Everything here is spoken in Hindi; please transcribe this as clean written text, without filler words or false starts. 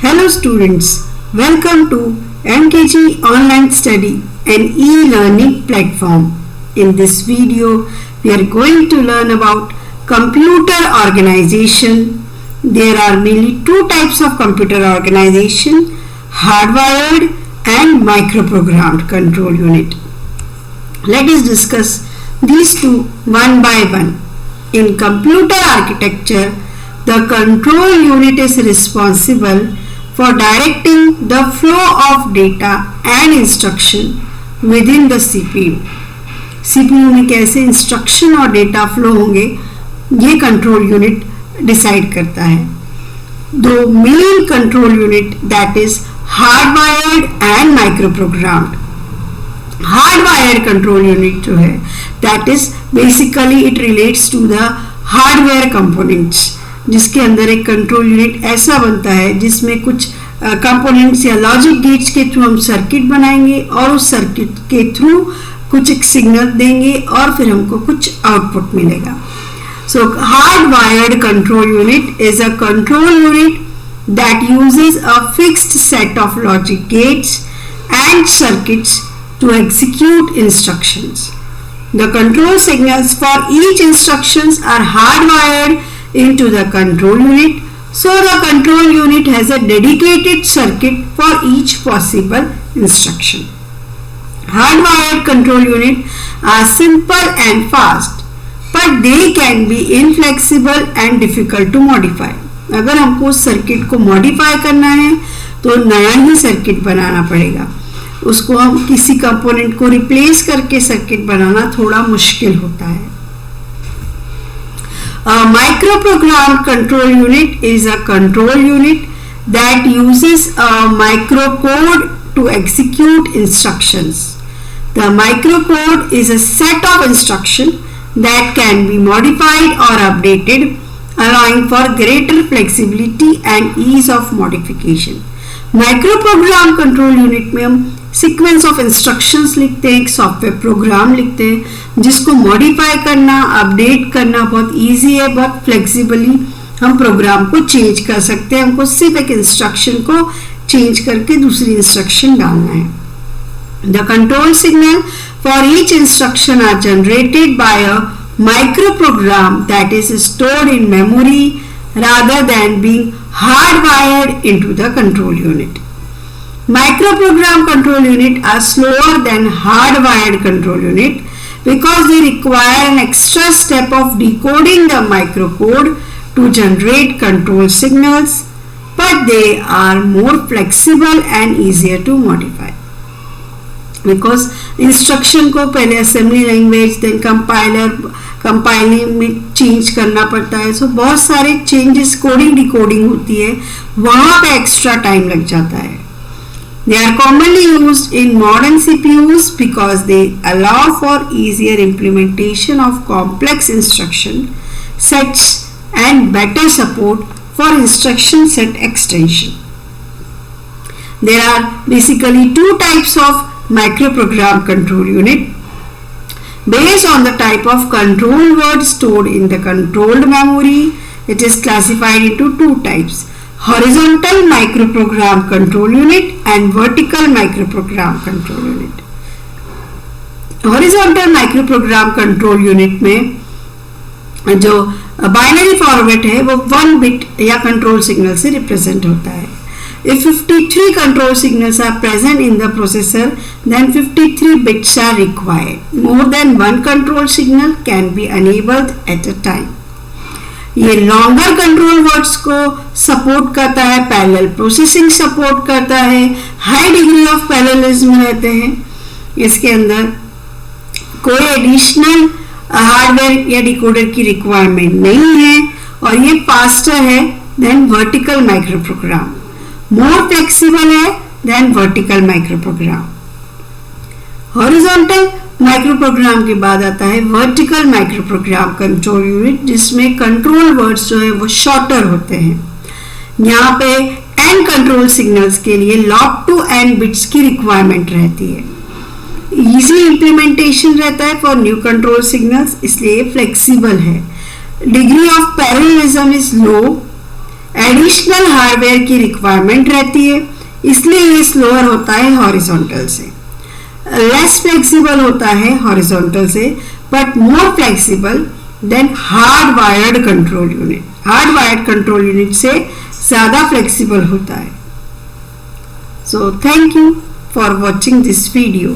Hello students, welcome to MKG Online Study, an e-learning platform. In this video, we are going to learn about computer organization. There are mainly two types of computer organization, hardwired and microprogrammed control unit. Let us discuss these two one by one. In computer architecture, the control unit is responsible for directing the flow of data and instruction within the CPU. CPU में कैसे इंस्ट्रक्शन और डेटा फ्लो होंगे ये कंट्रोल यूनिट डिसाइड करता है. दो main control unit that is hardwired and microprogrammed. Hardwired control unit जो है that is basically it relates to the hardware components, जिसके अंदर एक कंट्रोल यूनिट ऐसा बनता है जिसमें कुछ कंपोनेंट्स या लॉजिक गेट्स के थ्रू हम सर्किट बनाएंगे और उस सर्किट के थ्रू कुछ एक सिग्नल देंगे और फिर हमको कुछ आउटपुट मिलेगा. So hardwired control unit is a control unit that uses a fixed set of logic gates and circuits to execute instructions. The control signals for each instructions are hardwired into the control unit, so the control unit has a dedicated circuit for each possible instruction. Hardwired control unit are simple and fast, but they can be inflexible and difficult to modify. अगर हमको उस सर्किट को मॉडिफाई करना है तो नया ही सर्किट बनाना पड़ेगा. उसको हम किसी कंपोनेंट को रिप्लेस करके सर्किट बनाना थोड़ा मुश्किल होता है. A microprogrammed control unit is a control unit that uses a microcode to execute instructions. The microcode is a set of instructions that can be modified or updated, allowing for greater flexibility and ease of modification. Microprogram control unit में हम सीक्वेंस ऑफ इंस्ट्रक्शंस लिखते हैं, एक सॉफ्टवेयर प्रोग्राम लिखते हैं जिसको मॉडिफाई करना, अपडेट करना बहुत इजी है. बहुत फ्लेक्सिबली हम प्रोग्राम को चेंज कर सकते हैं. हमको सिर्फ एक इंस्ट्रक्शन को चेंज करके दूसरी इंस्ट्रक्शन डालना है. The control signal for each instruction are generated by a microprogram that is stored in memory rather than being hardwired into the control unit. Microprogram control unit are slower than hardwired control unit because they require an extra step of decoding the microcode to generate control signals, but they are more flexible and easier to modify. Because instruction को पहले असेंबली लैंग्वेज देन कंपाइलिंग में चेंज करना पड़ता है. सो बहुत सारे चेंजेस कोडिंग डिकोडिंग होती है, वहाँ पे एक्स्ट्रा टाइम लग जाता है. They are commonly used in modern CPUs because they allow for easier implementation of complex instruction sets and better support for instruction set extension. There are basically two types of microprogram control unit based on the type of control word stored in the controlled memory. It is classified into two types: horizontal microprogram control unit and vertical microprogram control unit. horizontal microprogram control unit में जो बाइनरी फॉर्मेट है वो 1 बिट या कंट्रोल सिग्नल से रिप्रेजेंट होता है. If 53 control signals are present in the processor, then 53 bits are required. More than one control signal can be enabled at a time. ये longer control words को support करता है, parallel processing support करता है, high degree of parallelism रहते हैं. इसके अंदर कोई additional हार्डवेयर या डिकोडर की रिक्वायरमेंट नहीं है और ये फास्टर है देन वर्टिकल माइक्रोप्रोग्राम, मोर फ्लेक्सिबल है देन वर्टिकल माइक्रोप्रोग्राम. हॉरिजॉन्टल माइक्रोप्रोग्राम के बाद आता है वर्टिकल माइक्रोप्रोग्राम कंट्रोल यूनिट, जिसमें कंट्रोल वर्ड्स जो है वो शॉर्टर होते हैं. यहाँ पे n कंट्रोल सिग्नल्स के लिए log to n बिट्स की रिक्वायरमेंट रहती है. इजी इम्प्लीमेंटेशन रहता है फॉर न्यू कंट्रोल सिग्नल्स, इसलिए फ्लेक्सिबल है. Degree of parallelism is low additional hardware की रिक्वायरमेंट रहती है, इसलिए ये स्लोअर होता है हॉरिजॉन्टल से, लेस फ्लेक्सिबल होता है हॉरिजॉन्टल से, but more flexible than hard wired control unit. Hard wired control unit से ज़्यादा फ्लेक्सिबल होता है. So thank you for watching this video.